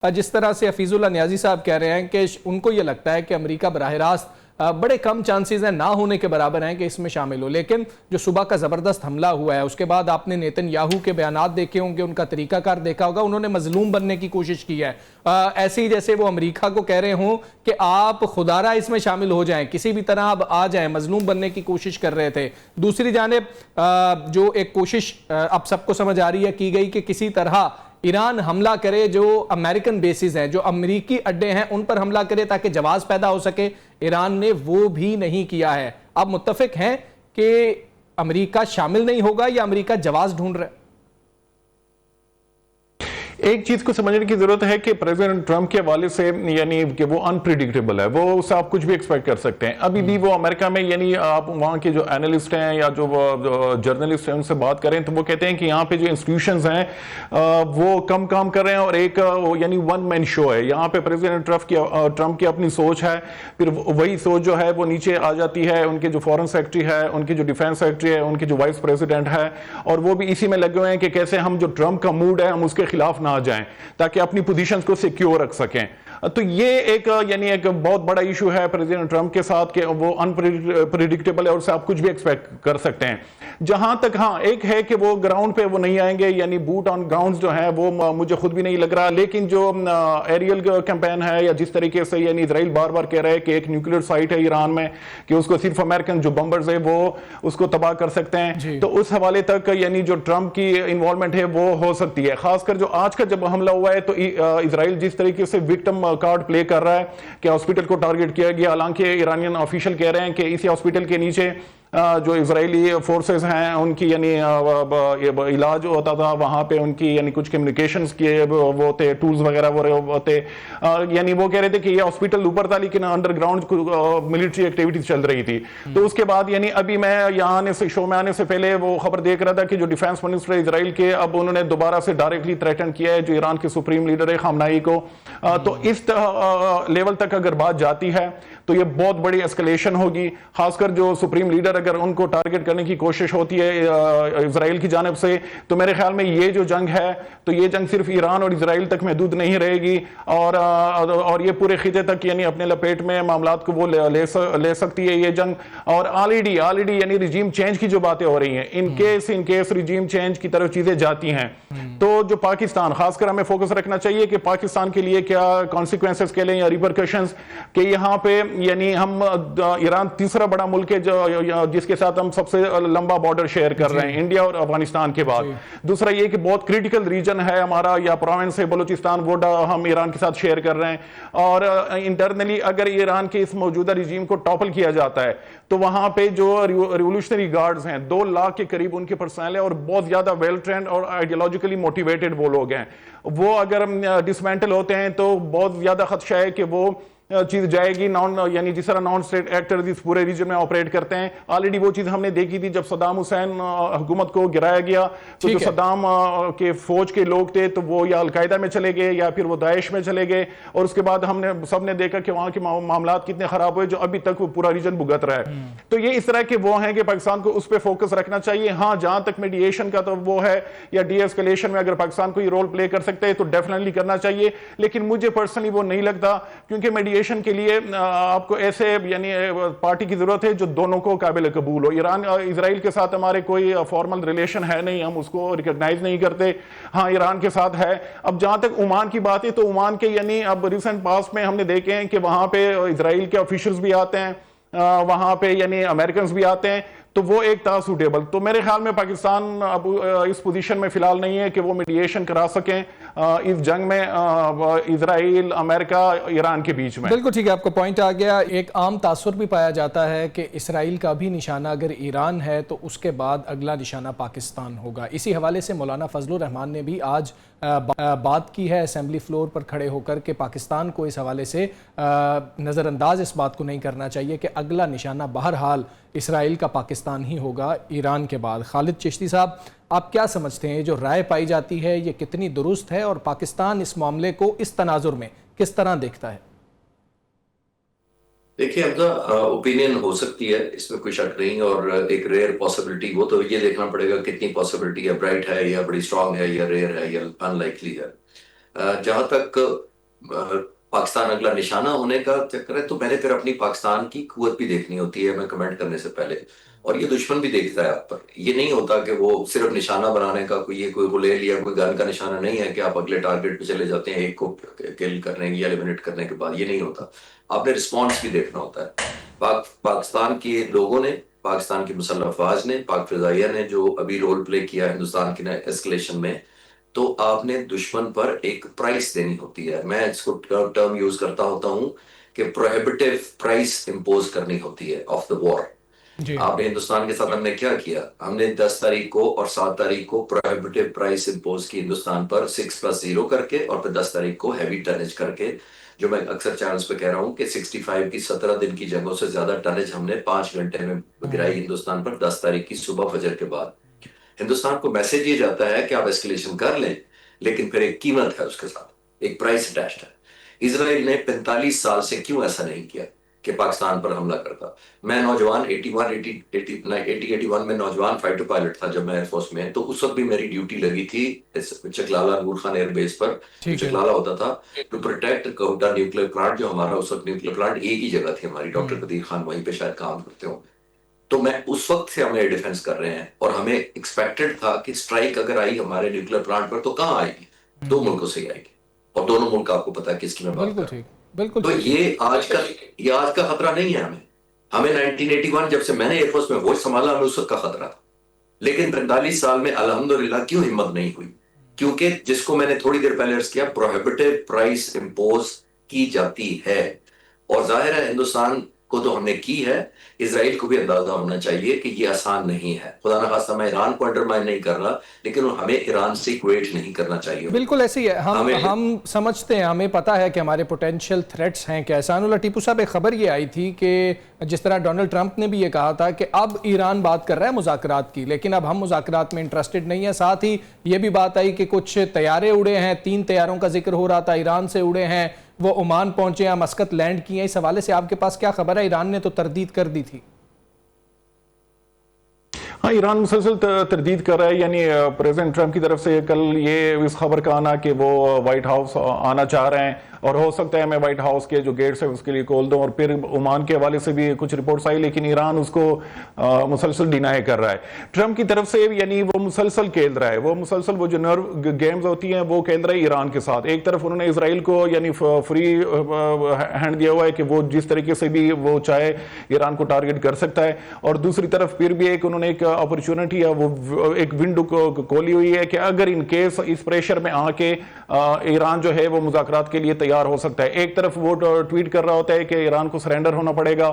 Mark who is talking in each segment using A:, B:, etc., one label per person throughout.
A: जिस तरह से हफीजुल्लाह नियाजी साहब कह रहे हैं कि उनको ये लगता है कि अमेरिका बराह रास्त बड़े कम चांसेस हैं, ना होने के बराबर हैं कि इसमें शामिल हो। लेकिन जो सुबह का ज़बरदस्त हमला हुआ है उसके बाद आपने नेतन्याहू के बयानात देखे होंगे, उनका तरीकाकार देखा होगा, उन्होंने मजलूम बनने की कोशिश की है। ऐसे ही जैसे वो अमेरिका को कह रहे हों कि आप खुदारा इसमें शामिल हो जाएं, किसी भी तरह आप आ जाएं, मजलूम बनने की कोशिश कर रहे थे। दूसरी जानिब जो एक कोशिश अब सबको समझ आ रही है की गई कि किसी तरह ईरान हमला करे, जो अमेरिकन बेसिस हैं, जो अमेरिकी अड्डे हैं, उन पर हमला करे ताकि जवाब पैदा हो सके। ईरान ने वो भी नहीं किया है। आप मुत्तफिक हैं कि अमेरिका शामिल नहीं होगा या अमेरिका जवाब ढूंढ रहा है?
B: एक चीज को समझने की जरूरत है कि प्रेसिडेंट ट्रंप के हवाले से यानी कि वो अनप्रिडिक्टेबल है, वो उससे आप कुछ भी एक्सपेक्ट कर सकते हैं। अभी भी वो अमेरिका में यानी आप वहाँ के जो एनालिस्ट हैं या जो जर्नलिस्ट हैं उनसे बात करें तो वो कहते हैं कि यहाँ पे जो इंस्टीट्यूशंस हैं वो कम काम कर रहे हैं और एक यानी वन मैन शो है। यहाँ पे प्रेसिडेंट ट्रंप की अपनी सोच है, फिर वही सोच जो है वो नीचे आ जाती है उनके जो फॉरेन सेक्रेटरी है, उनके जो डिफेंस सेक्रेटरी है, उनके जो वाइस प्रेसिडेंट है, और वो भी इसी में लगे हुए हैं कि कैसे हम जो ट्रंप का मूड है हम उसके खिलाफ आ जाएं ताकि अपनी पोजीशंस को सिक्योर रख सकें। तो ये एक यानी एक बहुत बड़ा इशू है प्रेसिडेंट ट्रंप के साथ कि वो अनप्रिडिक्टेबल है और उससे आप कुछ भी एक्सपेक्ट कर सकते हैं। जहां तक हाँ एक है कि वो ग्राउंड पे वो नहीं आएंगे, यानी बूट ऑन ग्राउंड जो है वो मुझे खुद भी नहीं लग रहा। लेकिन जो एरियल कैंपेन है या जिस तरीके से यानी इजराइल बार बार कह रहा है कि एक न्यूक्लियर साइट है ईरान में कि उसको सिर्फ अमेरिकन जो बम्बर्स है वो उसको तबाह कर सकते हैं, तो उस हवाले तक यानी जो ट्रंप की इन्वॉल्वमेंट है वो हो सकती है। खासकर जो आज का जब हमला हुआ है तो इजराइल जिस तरीके से विक्टिम कार्ड प्ले कर रहा है कि हॉस्पिटल को टारगेट किया गया, हालांकि ईरानियन ऑफिशियल कह रहे हैं कि इसी हॉस्पिटल के नीचे जो इजरायली फोर्सेस हैं उनकी यानी इलाज होता था, वहां पे उनकी यानी कुछ कम्युनिकेशंस के वो थे, टूल्स वगैरह वो थे, यानी वो कह रहे थे कि ये हॉस्पिटल ऊपर था लेकिन अंडरग्राउंड मिलिट्री एक्टिविटीज चल रही थी। तो उसके बाद यानी अभी मैं यहाँ आने से शो में आने से पहले वो खबर देख रहा था कि जो डिफेंस मिनिस्टर इजराइल के अब उन्होंने दोबारा से डायरेक्टली थ्रेटन किया है जो ईरान के सुप्रीम लीडर है खामनाई को। तो इस लेवल तक अगर बात जाती है तो ये बहुत बड़ी एस्केलेशन होगी, खासकर जो सुप्रीम लीडर अगर उनको टारगेट करने की कोशिश होती है इजराइल की जानिब से, तो मेरे ख्याल में ये जो जंग है तो ये जंग सिर्फ ईरान और इजराइल तक महदूद नहीं रहेगी और ये पूरे खिते तक यानी अपने लपेट में मामलात को वो ले सकती है ये जंग। और ऑलरेडी यानी रिजीम चेंज की जो बातें हो रही हैं, इन केस रिजीम चेंज की तरफ चीजें जाती हैं तो जो पाकिस्तान, खासकर हमें फोकस रखना चाहिए कि पाकिस्तान के लिए क्या कॉन्सिक्वेंसेस के लिए या रिपरकशंस कि यहाँ पे यानी हम ईरान तीसरा बड़ा मुल्क है जिसके साथ हम सबसे लंबा बॉर्डर शेयर कर रहे हैं इंडिया और अफगानिस्तान के बाद। दूसरा ये कि बहुत क्रिटिकल रीजन है हमारा या प्रोविंस है बलूचिस्तान, वो हम ईरान के साथ शेयर कर रहे हैं। और इंटरनली अगर ईरान के इस मौजूदा रिजीम को टॉपल किया जाता है तो वहां पे जो रिवोल्यूशनरी गार्ड्स हैं 2 लाख के करीब उनके पर्सनल है और बहुत ज्यादा वेल ट्रेंड और आइडियोलॉजिकली मोटिवेटेड वो लोग हैं। वो अगर डिसमेंटल होते हैं तो बहुत ज्यादा खदशा है कि वो चीज जाएगी यानी जिस तरह नॉन स्टेट एक्टर्स इस पूरे रीजन में ऑपरेट करते हैं। ऑलरेडी वो चीज हमने देखी थी जब सद्दाम हुसैन हुकूमत को गिराया गया तो जो सद्दाम के फौज के लोग थे तो वो या अलकायदा में चले गए या फिर वो दाइश में चले गए और उसके बाद हमने सबने देखा कि वहां के मामलात कितने खराब हुए जो अभी तक वो पूरा रीजन भुगत रहा है। तो ये इस तरह के वो हैं कि पाकिस्तान को उस पर फोकस रखना चाहिए। हाँ जहां तक मीडिएशन का तो वो है या डीएस्केलेशन में अगर पाकिस्तान को ये रोल प्ले कर सकते हैं तो डेफिनेटली करना चाहिए, लेकिन मुझे पर्सनली वो नहीं लगता क्योंकि मीडिएशन के लिए आपको ऐसे यानी पार्टी की जरूरत है जो दोनों को काबिल कबूल हो। ईरान इजराइल के साथ हमारे कोई फॉर्मल रिलेशन है नहीं, हम उसको रिकॉग्नाइज नहीं करते। हाँ ईरान के साथ है। अब जहां तक ओमान की बात है तो ओमान के यानी अब रिसेंट पास्ट में हमने देखे हैं कि वहां पे इजराइल के ऑफिशियल्स भी आते हैं, वहां पे यानी अमेरिकन भी आते हैं, तो वो एक था सूटेबल। तो मेरे ख्याल में पाकिस्तान अब इस पोजीशन में फिलहाल नहीं है कि वो मीडिएशन करा सकें इस जंग में इजराइल अमेरिका ईरान के बीच में।
A: बिल्कुल ठीक है, आपको पॉइंट आ गया। एक आम तासुर भी पाया जाता है कि इसराइल का भी निशाना अगर ईरान है तो उसके बाद अगला निशाना पाकिस्तान होगा। इसी हवाले से मौलाना फजलुर रहमान ने भी आज बात की है असेंबली फ्लोर पर खड़े होकर के पाकिस्तान को इस हवाले से नज़रअंदाज इस बात को नहीं करना चाहिए कि अगला निशाना बहरहाल इसराइल का पाकिस्तान ही होगा ईरान के बाद। खालिद चिश्ती साहब, आप क्या समझते हैं जो राय पाई जाती है ये कितनी दुरुस्त है और पाकिस्तान इस मामले को इस तनाजुर में किस तरह देखता है?
C: देखिए हमजा, ओपिनियन हो सकती है, इसमें कोई शक नहीं, और एक रेयर पॉसिबिलिटी वो तो ये देखना पड़ेगा कितनी पॉसिबिलिटी है, ब्राइट है या बड़ी स्ट्रांग है या रेयर है या अनलाइकली है। जहां तक पाकिस्तान अगला निशाना होने का चक्कर है, तो मैंने फिर अपनी पाकिस्तान की कुवत भी देखनी होती है मैं कमेंट करने से पहले। और ये दुश्मन भी देखता है आप पर, ये नहीं होता कि वो सिर्फ निशाना बनाने का कोई ये कोई गुलेल या कोई गन का निशाना नहीं है कि आप अगले टारगेट पे चले जाते हैं एक को किल करने या एलिमिनेट करने के बाद, ये नहीं होता। आपने रिस्पॉन्स भी देखना होता है। पाकिस्तान के लोगों ने, पाकिस्तान की मुसल्लह अफवाज ने, पाक फिजाइया ने जो अभी रोल प्ले किया हिंदुस्तान की एस्केलेशन में, तो आपने दुश्मन पर एक प्राइस देनी होती है। मैं इसको टर्म यूज करता होता हूं कि प्रोहिबिटिव प्राइस इंपोज करनी होती है ऑफ द वॉर।
A: जी।
C: आपने हिंदुस्तान के साथ हमने क्या किया, हमने 10 तारीख को और 7 तारीख को प्रोहिबिटिव प्राइस इंपोज की हिंदुस्तान पर 6+0 करके, और फिर 10 तारीख को हैवी टनेज करके, जो मैं अक्सर चैनल्स पे कह रहा हूं कि 65 की 17 दिन की जंगों से ज्यादा टनेज हमने 5 घंटे में गिराई हिंदुस्तान पर 10 तारीख की सुबह फजर के बाद। हिंदुस्तान को मैसेज ये जाता है कि आप एस्केलेशन कर लें, लेकिन फिर एक कीमत है उसके साथ, एक प्राइस अटैच्ड है। इसराइल ने 45 साल से क्यों ऐसा नहीं किया कि पाकिस्तान पर हमला करता। मैं नौजवान 81 में नौजवान फाइटर पायलट था जब मैं एयरफोर्स में, तो उस वक्त भी मेरी ड्यूटी लगी थी चकलाला नूर खान एयरबेस पर, जो
A: ठीक है।
C: चकलाला होता था, टू प्रोटेक्ट कोहटा न्यूक्लियर प्लांट, जो हमारा उस वक्त न्यूक्लियर प्लांट एक ही जगह थी हमारी, डॉक्टर कदीर खान वहीं पे शायद काम करते हो। तो मैं उस वक्त से हम एयर डिफेंस कर रहे हैं, और हमें एक्सपेक्टेड था कि स्ट्राइक अगर आई हमारे न्यूक्लियर प्लांट पर तो कहां आएगी, 2 मुल्कों से ही आएगी, और दोनों मुल्क आपको पता है किसकी मैं बात
A: बिल्कुल
C: कर रहा
A: ठीक,
C: हूं।
A: बिल्कुल
C: तो
A: ठीक।
C: ये आज का खतरा नहीं है हमें 1981 जब से मैंने एयरफोर्स में वो संभाला, हमें उस वक्त का खतरा था। लेकिन 45 साल में अल्हम्दुलिल्लाह क्यों हिम्मत नहीं हुई, क्योंकि जिसको मैंने थोड़ी देर पहले अर्ज किया, प्रोहिबिटिव प्राइस इंपोज की जाती है। और जाहिर है हिंदुस्तान को तो हमने की है, इजराइल को भी अंदाजा होना चाहिए कि ये आसान नहीं है। खुदा न खास्ता मैं ईरान को अंडरमाइन नहीं कर रहा, लेकिन हमें ईरान से इक्वेट नहीं करना चाहिए।
A: बिल्कुल ऐसे ही है,
C: हमें
A: हम समझते हैं, हमें पता है कि हमारे पोटेंशियल थ्रेट्स हैं। क्या एहसानुल्लाह टीपू साहब, एक खबर ये आई थी कि जिस तरह डोनाल्ड ट्रंप ने भी ये कहा था कि अब ईरान बात कर रहा है मुज़ाकरात की, लेकिन अब हम मुज़ाकरात में इंटरेस्टेड नहीं है। साथ ही ये भी बात आई कि कुछ तैयारे उड़े हैं, 3 तैयारों का जिक्र हो रहा था, ईरान से उड़े हैं, वो ओमान पहुंचे हैं, मस्कत लैंड किए हैं। इस हवाले से आपके पास क्या खबर है? ईरान ने तो तरदीद कर दी थी।
B: हाँ, ईरान मुसलसल तरदीद कर रहा है। यानी प्रेसिडेंट ट्रंप की तरफ से कल ये इस खबर का आना कि वो व्हाइट हाउस आना चाह रहे हैं, और हो सकता है मैं व्हाइट हाउस के जो गेट्स है उसके लिए खोल दूं। और फिर ओमान के हवाले से भी कुछ रिपोर्ट्स आई, लेकिन ईरान उसको मुसलसल डिनाई कर रहा है। ट्रंप की तरफ से यानी वो मुसलसल खेल रहा है, वो मुसलसल वो जो नर्व गेम्स होती हैं वो खेल रहा है ईरान के साथ। एक तरफ उन्होंने इसराइल को यानी फ्री हैंड दिया हुआ है कि वो जिस तरीके से भी वो चाहे ईरान को टारगेट कर सकता है, और दूसरी तरफ फिर भी एक उन्होंने एक अपॉर्चुनिटी है, वो एक विंडो को खोली हुई है कि अगर इन केस इस प्रेशर में आके ईरान जो है वो मुज़ाकरात के लिए तैयार हो सकता है। एक तरफ वो ट्वीट कर रहा होता है कि ईरान को सरेंडर होना पड़ेगा,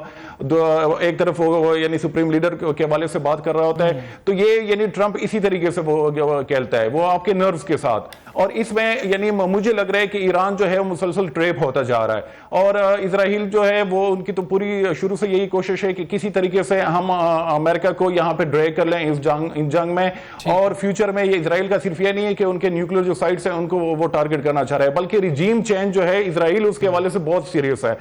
B: एक तरफ वो यानी सुप्रीम लीडर के हवाले से बात कर रहा होता है। तो ये यानी ट्रंप इसी तरीके से वो खेलता है, वो आपके नर्व्स के साथ। और इसमें यानी मुझे लग रहा है कि ईरान जो है वो मुसलसल ट्रैप होता जा रहा है, और इजराइल जो है वो उनकी तो पूरी शुरू से यही कोशिश है कि किसी तरीके से हम अमेरिका को यहाँ पे ड्रैग कर लें इस जंग में। और फ्यूचर में ये इजराइल का सिर्फ ये नहीं है कि उनके न्यूक्लियर जो साइट्स हैं उनको वो टारगेट करना चाह रहा है, बल्कि रिजीम चेंज जो है इजराइल उसके हवाले से बहुत सीरियस है।